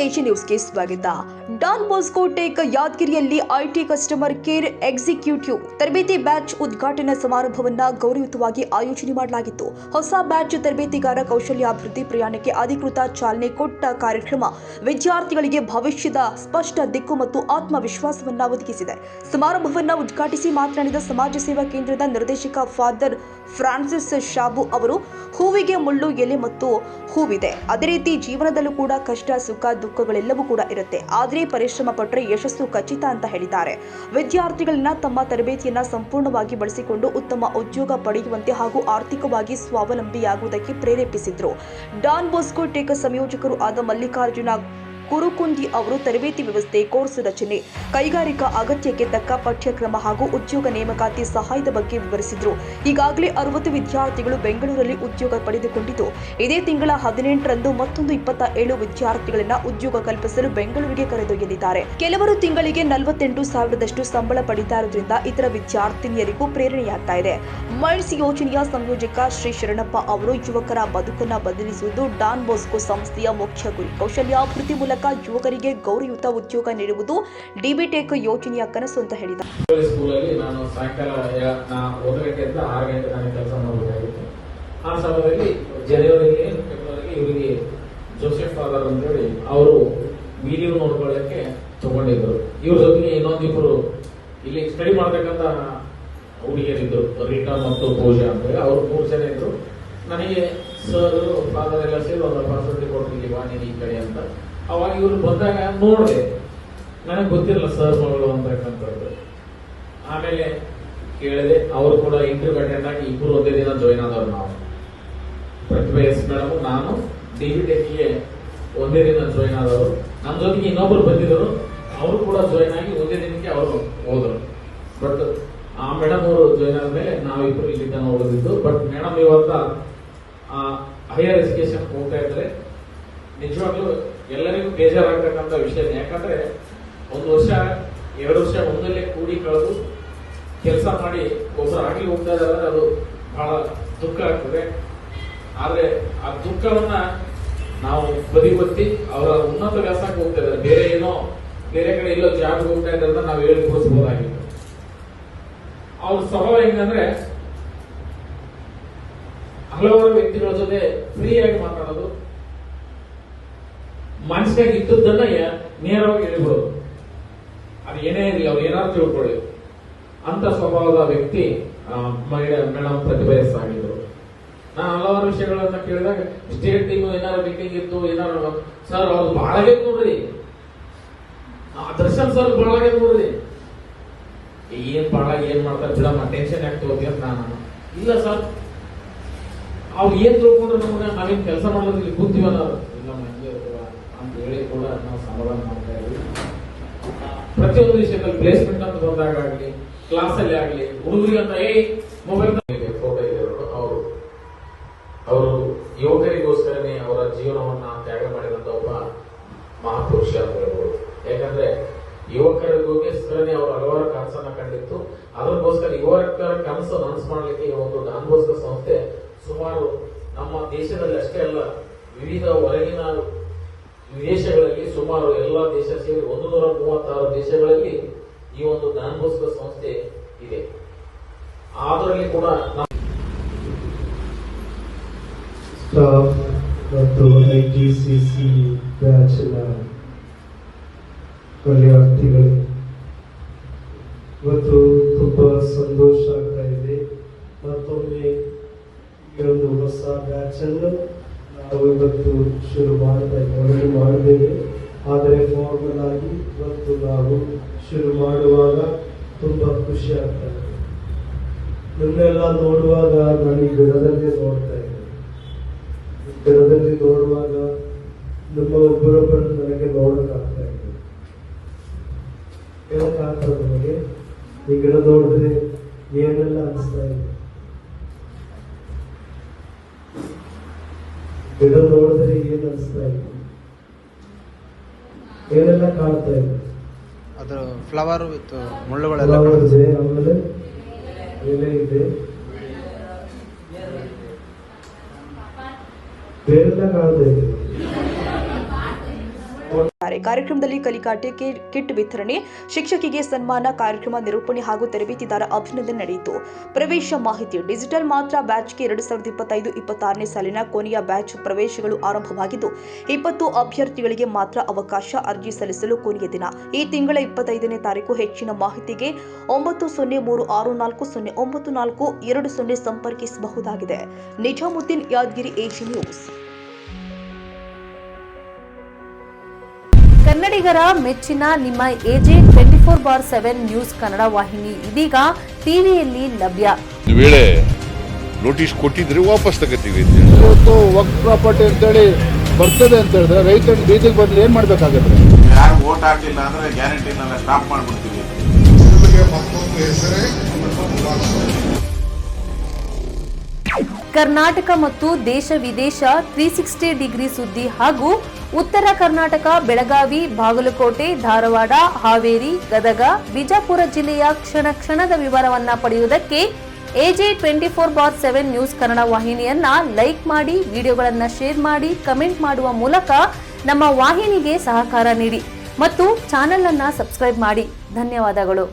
Asian ನ್ಯೂಸ್ಗೆ ಸ್ವಾಗತ. Don Bosco tech ಯಾದಗಿರಿಯಲ್ಲಿ ಐಟಿ ಕಸ್ಟಮರ್ ಕೇರ್ ಎಕ್ಸಿಕ್ಯೂಟಿವ್ ತರಬೇತಿ ಬ್ಯಾಚ್ ಉದ್ಘಾಟನಾ ಸಮಾರಂಭವನ್ನು ಗೌರವಯುತವಾಗಿ ಆಯೋಜನೆ ಮಾಡಲಾಗಿತ್ತು. ಹೊಸ ಬ್ಯಾಚ್ ತರಬೇತಿಗಾರ ಕೌಶಲ್ಯಾಭಿವೃದ್ಧಿ ಪ್ರಯಾಣಕ್ಕೆ ಅಧಿಕೃತ ಚಾಲನೆ ಕೊಟ್ಟ ಕಾರ್ಯಕ್ರಮ ವಿದ್ಯಾರ್ಥಿಗಳಿಗೆ ಭವಿಷ್ಯದ ಸ್ಪಷ್ಟ ದಿಕ್ಕು ಮತ್ತು ಆತ್ಮವಿಶ್ವಾಸವನ್ನು ಒದಗಿಸಿದೆ. ಸಮಾರಂಭವನ್ನು ಉದ್ಘಾಟಿಸಿ ಮಾತನಾಡಿದ ಸಮಾಜ ಸೇವಾ ಕೇಂದ್ರದ ನಿರ್ದೇಶಕ ಫಾದರ್ ಫ್ರಾನ್ಸಿಸ್ ಶಾಬು ಅವರು, ಹೂವಿಗೆ ಮುಳ್ಳು, ಎಲೆ ಮತ್ತು ಹೂವಿದೆ. ಅದೇ ರೀತಿ ಜೀವನದಲ್ಲೂ ಕೂಡ ಕಷ್ಟ, ಸುಖ, ದುಃಖಗಳೆಲ್ಲವೂ ಕೂಡ ಇರುತ್ತೆ. ಆದರೆ ಪರಿಶ್ರಮ ಪಟ್ಟರೆ ಯಶಸ್ಸು ಖಚಿತ ಅಂತ ಹೇಳಿದ್ದಾರೆ. ವಿದ್ಯಾರ್ಥಿಗಳನ್ನ ತಮ್ಮ ತರಬೇತಿಯನ್ನ ಸಂಪೂರ್ಣವಾಗಿ ಬಳಸಿಕೊಂಡು ಉತ್ತಮ ಉದ್ಯೋಗ ಪಡೆಯುವಂತೆ ಹಾಗೂ ಆರ್ಥಿಕವಾಗಿ ಸ್ವಾವಲಂಬಿಯಾಗುವುದಕ್ಕೆ ಪ್ರೇರೇಪಿಸಿದ್ರು. ಡಾನ್ ಬಾಸ್ಕೋ ಟೆಕ್ ಸಂಯೋಜಕರು ಆದ ಮಲ್ಲಿಕಾರ್ಜುನ ಕುರುಕುಂದಿ ಅವರು ತರಬೇತಿ ವ್ಯವಸ್ಥೆ, ಕೋರ್ಸ್ ರಚನೆ, ಕೈಗಾರಿಕಾ ಅಗತ್ಯಕ್ಕೆ ತಕ್ಕ ಪಠ್ಯಕ್ರಮ ಹಾಗೂ ಉದ್ಯೋಗ ನೇಮಕಾತಿ ಸಹಾಯದ ಬಗ್ಗೆ ವಿವರಿಸಿದರು. ಈಗಾಗಲೇ 60 ವಿದ್ಯಾರ್ಥಿಗಳು ಬೆಂಗಳೂರಲ್ಲಿ ಉದ್ಯೋಗ ಪಡೆದುಕೊಂಡಿದ್ದು, ಇದೇ ತಿಂಗಳ 18ರಂದು ಮತ್ತೊಂದು 27 ವಿದ್ಯಾರ್ಥಿಗಳನ್ನ ಉದ್ಯೋಗ ಕಲ್ಪಿಸಲು ಬೆಂಗಳೂರಿಗೆ ಕರೆದೊಯ್ಯಲಿದ್ದಾರೆ. ಕೆಲವರು ತಿಂಗಳಿಗೆ 48,000ದಷ್ಟು ಸಂಬಳ ಪಡಿತಾ ಇರೋದ್ರಿಂದ ಇತರ ವಿದ್ಯಾರ್ಥಿನಿಯರಿಗೂ ಪ್ರೇರಣೆಯಾಗ್ತಾ ಇದೆ. ಮೈಂಡ್ಸ್ ಯೋಜನೆಯ ಸಂಯೋಜಕ ಶ್ರೀ ಶರಣಪ್ಪ ಅವರು, ಯುವಕರ ಬದುಕನ್ನ ಬದಲಿಸುವುದು ಡಾನ್ ಬಾಸ್ಕೋ ಸಂಸ್ಥೆಯ ಮುಖ್ಯ ಗುರಿ. ಕೌಶಲ್ಯಾಭಿವೃದ್ಧಿ ಮೂಲಕ ಯುವಕರಿಗೆ ಗೌರವಯುತ ಉದ್ಯೋಗ ನೀಡುವುದು ಡಿಬಿಟೆಕ್ ಯೋಜನೆಯ ಕನಸು ಅಂತ ಹೇಳಿದ್ದಾರೆ. ಸ್ಕೂಲಲ್ಲಿ ನಾನು ಸಾಯಂಕಾಲ 1 ಗಂಟೆಯಿಂದ 6 ಗಂಟೆ ನಾನು ಕೆಲಸ ಮಾಡಬೇಕಾಗಿತ್ತು. ಆ ಸಮಯದಲ್ಲಿ ಜನವರಿಗೆ ಫೆಬ್ರವರಿಗೆ ಇವರಿಗೆ ಜೋಸೆಫ್ ಫಾದರ್ ಅಂತೇಳಿ ಅವರು ವಿಡಿಯೋ ನೋಡ್ಕೊಳ್ಳಕ್ಕೆ ತಗೊಂಡಿದ್ರು. ಇವ್ರ ಜೊತೆಗೆ ಇನ್ನೊಂದಿಬ್ಬರು ಇಲ್ಲಿ ಸ್ಟಡಿ ಮಾಡ್ತಕ್ಕಂಥ ಹುಡುಗಿಯರಿದ್ರು, ರೀಟಾ ಮತ್ತು ಪೂಜಾ ಅಂತೇಳಿ. ಅವ್ರು 3 ಜನ ಇದ್ರು. ನನಗೆ ಸರ್ ಫಾದರ್ ಎಲ್ಲ ಸೇರಿ ಒಂದು ಅಪಾರ್ಚುನಿಟಿ ಕೊಟ್ಟಿದ್ದೀವಿ, ಬಾ ನೀನು ಈ ಕಡೆ ಅಂತ. ಅವಾಗ ಇವ್ರು ಬಂದಾಗ ನೋಡಿದೆ, ನನಗೆ ಗೊತ್ತಿರಲ್ಲ ಸರ್ ಮಗಳು ಅಂತಕ್ಕಂಥದ್ದು. ಆಮೇಲೆ ಕೇಳಿದೆ, ಅವರು ಕೂಡ ಇಂಟರ್ವ್ಯೂ ಅಟೆಂಡ್ ಆಗಿ ಇಬ್ಬರು ಒಂದೇ ದಿನ ಜಾಯ್ನ್ ಆದವ್ರು. ನಾವು ಪ್ರತಿಭಾ ಎಸ್ ಮೇಡಮ್, ನಾನು ಡಿಬಿಟೆಕ್ಗೆ ಒಂದೇ ದಿನ ಜಾಯ್ನ್ ಆದವರು. ನಮ್ಮ ಜೊತೆಗೆ ಇನ್ನೊಬ್ರು ಬಂದಿದ್ದರು, ಅವರು ಕೂಡ ಜಾಯ್ನ್ ಆಗಿ ಒಂದೇ ದಿನಕ್ಕೆ ಅವರು ಹೋದರು. ಬಟ್ ಆ ಮೇಡಮ್ ಅವರು ಜಾಯ್ನ್ ಆದ್ಮೇಲೆ ನಾವಿಬ್ಬರು ಇಲ್ಲಿ ತನಕ ಓದಿದ್ದು. ಬಟ್ ಮೇಡಮ್ ಇವತ್ತ ಹೈಯರ್ ಎಜುಕೇಶನ್ ಹೋಗ್ತಾ ಇದ್ರೆ ನಿಜವಾಗ್ಲೂ ಎಲ್ಲರಿಗೂ ಬೇಜಾರಾಗ್ತಕ್ಕಂಥ ವಿಷಯ. ಯಾಕಂದ್ರೆ 1 ವರ್ಷ 2 ವರ್ಷ ಒಂದಲ್ಲೇ ಕೂಡಿ ಕಳೆದು ಕೆಲಸ ಮಾಡಿ ಒಬ್ಬರು ಆಗಲಿ ಹೋಗ್ತಾ ಇದ್ದಾರೆ, ಅದು ಬಹಳ ದುಃಖ ಆಗ್ತದೆ. ಆದ್ರೆ ಆ ದುಃಖವನ್ನ ನಾವು ಬದಿಗೊತ್ತಿ ಅವರ ಉನ್ನತ ವ್ಯಾಸಕ್ಕೆ ಹೋಗ್ತಾ ಇದ್ದಾರೆ, ಬೇರೆ ಕಡೆ ಎಲ್ಲೋ ಜಾಬ್ಗೆ ಹೋಗ್ತಾ ಇದ್ದಾರೆ ನಾವು ಹೇಳಿ ಕೊಡಿಸಬಹುದಾಗಿತ್ತು. ಅವ್ರ ಸ್ವಭಾವ ಹೆಂಗಂದ್ರೆ ಹಲವಾರು ವ್ಯಕ್ತಿಗಳ ಜೊತೆ ಫ್ರೀಯಾಗಿ ಮಾತಾಡೋದು, ಮನಸ್ಸಿನಾಗ ಇದ್ದದ್ದನ್ನ ನೇರವಾಗಿ ಹೇಳಿಬಿಡೋದು. ಅದು ಏನೇ ಇರಲಿ, ಅವ್ರು ಏನಾದ್ರು ತಿಳ್ಕೊಳ್ಳಿ ಅಂತ ಸ್ವಭಾವದ ವ್ಯಕ್ತಿ ಮೇಡಮ್ ಪ್ರತಿಭಾ ಎಸ್ ಆಗಿದ್ರು. ನಾನು ಹಲವಾರು ವಿಷಯಗಳನ್ನ ಕೇಳಿದಾಗ ಸ್ಟೇಟ್ ಟೀಮ್ ಏನಾದ್ರು ಮೀಟಿಂಗ್ ಇತ್ತು, ಏನಾದ್ರು ಸರ್ ಅವ್ರು ಬಹಳ ಆಗೈತೆ ನೋಡ್ರಿ, ದರ್ಶನ್ ಸರ್ ಬಹಳ ಆಗೈತೆ ನೋಡ್ರಿ. ಏನ್ ಬಹಳ ಏನ್ ಮಾಡ್ತಾರೆ ಬಿಡಮ್ಮ, ಟೆನ್ಷನ್ ಯಾಕೆ ತಗೋತಿ ಅಂತ ನಾನು. ಇಲ್ಲ ಸರ್, ಅವ್ರು ಏನ್ ತಿಳ್ಕೊಂಡ್ರೆ ನಮ್ಗೆ ನಾವೇನ್ ಕೆಲಸ ಮಾಡೋದು ಇಲ್ಲಿ ಕೂತೀವಲ್ಲ, ಇಲ್ಲ ಅಂತ ಹೇಳಿ ಕೂಡ ನಾವು ಸಮಾಧಾನ ಮಾಡ್ತಾ ಇದ್ವಿ. ಪ್ರತಿಯೊಂದು ವಿಷಯದಲ್ಲಿ ಪ್ಲೇಸ್ಮೆಂಟ್ ಅಂತ ಬಂದಾಗ ಆಗ್ಲಿ, ಕ್ಲಾಸ್ ಅಲ್ಲಿ ಆಗ್ಲಿ, ಹುಡುಗರಿಗೆ ಅಂತ ಮೊಬೈಲ್ ಫೋಟೋ ಇರೋರು ಅವರು ಯುವಕರಿಗೋಸ್ಕರನೇ ಅವರ ಜೀವನವನ್ನ ತ್ಯಾಗ ಮಾಡಿದಂತ ಒಬ್ಬ ಮಹಾಪುರುಷ ಅಂತ ಹೇಳ್ಬೋದು. ಯಾಕಂದ್ರೆ ಯುವಕರಿಗೋಸ್ಕರನೇ ಅವರು ಹಲವಾರು ಕನಸನ್ನ ಕಂಡಿತ್ತು. ಅದಕ್ಕೋಸ್ಕರ ಯುವಕರ ಕನಸು ನನಸು ಮಾಡಲಿಕ್ಕೆ ಈ ಒಂದು ಡಾನ್ ಬಾಸ್ಕೋ ಸಂಸ್ಥೆ ಸುಮಾರು ನಮ್ಮ ದೇಶದಲ್ಲಿ ಅಷ್ಟೇ ಅಲ್ಲ, ವಿವಿಧ ಹೊರಗಿನ ವಿದೇಶಗಳಲ್ಲಿ ಸುಮಾರು ಎಲ್ಲ ದೇಶ ಸೇರಿ 136 ದೇಶಗಳಲ್ಲಿ ಈ ಒಂದು ಡಾನ್ ಬಾಸ್ಕೋ ಸಂಸ್ಥೆ ಇದೆ. ಅದರಲ್ಲಿ ಕೂಡ ಸ್ಟಾಫ್ ಮತ್ತು ಐಟಿಸಿಸಿ ಬ್ಯಾಚ್ನ ವಿದ್ಯಾರ್ಥಿಗಳು, ಇವತ್ತು ತುಂಬಾ ಸಂತೋಷ ಆಗ್ತಾ ಇದೆ. ಮತ್ತೊಮ್ಮೆ ಈ ಒಂದು ಹೊಸ ಬ್ಯಾಚ್ ಅನ್ನು ನಾವು ಇವತ್ತು ಶುರು ಮಾಡಿದ್ದೇವೆ. ಆದರೆ ಫಾರ್ಮಲ್ ಆಗಿ ಇವತ್ತು ನಾವು ಶುರು ಮಾಡುವಾಗ ತುಂಬಾ ಖುಷಿ ಆಗ್ತಾ ಇದೆ. ನಿನ್ನೆಲ್ಲ ನೋಡುವಾಗ ನಾನು ಈ ಗಿಡದಲ್ಲಿ ನೋಡ್ತಾ ಇದ್ದೆ. ಗಿಡದಲ್ಲಿ ನೋಡುವಾಗ ನಿಮ್ಮ ಒಬ್ಬರೊಬ್ಬರು ನನಗೆ ನೋಡಕ್ಕಾಗ್ತಾ ಇದೆ. ಹೇಳಕ್ಕಾಗ್ತದೆ ನನಗೆ ಈ ಗಿಡ ನೋಡಿದ್ರೆ ಏನೆಲ್ಲ ಅನಿಸ್ತಾ ಇದೆ. ಗಿಡ ನೋಡಿದ್ರೆ ಏನ್ ಅನಿಸ್ತಾ ಇದೆ, ಏನೆಲ್ಲ ಕಾಣ್ತಾ ಇದೆ. ಅದು ಫ್ಲವರ್ ವಿತ್ ಮುಳ್ಳುಗಳೆಲ್ಲ ಇದೆ, ಆಮೇಲೆ ಎಲೆ ಇದೆ, ಬೇರೆಲ್ಲ ಕಾಣ್ತಾ ಇದೆ. ಕಾರ್ಯಕ್ರಮದಲ್ಲಿ ಕಲಿಕಾಟೆ ಕಿಟ್ ವಿತರಣೆ, ಶಿಕ್ಷಕಿಗೆ ಸನ್ಮಾನ, ಕಾರ್ಯಕ್ರಮ ನಿರೂಪಣೆ ಹಾಗೂ ತರಬೇತಿದಾರ ಅಭಿನಂದನೆ ನಡೆಯಿತು. ಪ್ರವೇಶ ಮಾಹಿತಿ. ಡಿಜಿಟಲ್ ಮಾತ್ರ ಬ್ಯಾಚ್ಗೆ 2025-26ನೇ ಸಾಲಿನ ಕೊನೆಯ ಬ್ಯಾಚ್ ಪ್ರವೇಶಗಳು ಆರಂಭವಾಗಿದ್ದು 20 ಅಭ್ಯರ್ಥಿಗಳಿಗೆ ಮಾತ್ರ ಅವಕಾಶ. ಅರ್ಜಿ ಸಲ್ಲಿಸಲು ಕೊನೆಯ ದಿನ ಈ ತಿಂಗಳ 25ನೇ ತಾರೀಕು. ಹೆಚ್ಚಿನ ಮಾಹಿತಿಗೆ 9036409420 ಸಂಪರ್ಕಿಸಬಹುದಾಗಿದೆ. Nizamuddin, Yadgir, AG news. ಕನ್ನಡಿಗರ ಮೆಚ್ಚಿನ ನಿಮ್ಮ ಎಜೆ 24/7 ನ್ಯೂಸ್ ಕನ್ನಡ ವಾಹಿನಿ ಇದೀಗ ಟಿವಿಯಲ್ಲಿ ಲಭ್ಯ. ಒಂದು ವೇಳೆ ನೋಟಿಸ್ ಕೊಟ್ಟಿದ್ರೆ ವಾಪಸ್ ತಗೋತೀವಿ. ಇವತ್ತು ವಕ್ಫ್ ಪ್ರಾಪರ್ಟಿ ಅಂತೇಳಿ ಬರ್ತದೆ ಅಂತ ಹೇಳಿದ್ರೆ ರೈತರು ಬೀದಿಗೆ ಬದಲು ಏನ್ ಮಾಡ್ಬೇಕಾಗುತ್ತೆ? ಯಾರು ವೋಟ್ ಹಾಕಿಲ್ಲ ಅಂದ್ರೆ ಗ್ಯಾರಂಟಿನೆಲ್ಲ ಸ್ಟಾಪ್ ಮಾಡ್ಬಿಡ್ತೀವಿ. ಕರ್ನಾಟಕ ಮತ್ತು ದೇಶ ವಿದೇಶ 360 ಡಿಗ್ರಿ ಸುದ್ದಿ ಹಾಗೂ ಉತ್ತರ ಕರ್ನಾಟಕ, ಬೆಳಗಾವಿ, ಬಾಗಲಕೋಟೆ, ಧಾರವಾಡ, ಹಾವೇರಿ, ಗದಗ, ಬಿಜಾಪುರ ಜಿಲ್ಲೆಯ ಕ್ಷಣ ಕ್ಷಣದ ವಿವರವನ್ನ ಪಡೆಯುವುದಕ್ಕೆ ಎಜೆ 24/7 ನ್ಯೂಸ್ ಕನ್ನಡ ವಾಹಿನಿಯನ್ನ ಲೈಕ್ ಮಾಡಿ, ವಿಡಿಯೋಗಳನ್ನ ಶೇರ್ ಮಾಡಿ, ಕಮೆಂಟ್ ಮಾಡುವ ಮೂಲಕ ನಮ್ಮ ವಾಹಿನಿಗೆ ಸಹಕಾರ ನೀಡಿ ಮತ್ತು ಚಾನೆಲ್ ಅನ್ನ ಸಬ್ಸ್ಕ್ರೈಬ್ ಮಾಡಿ. ಧನ್ಯವಾದಗಳು.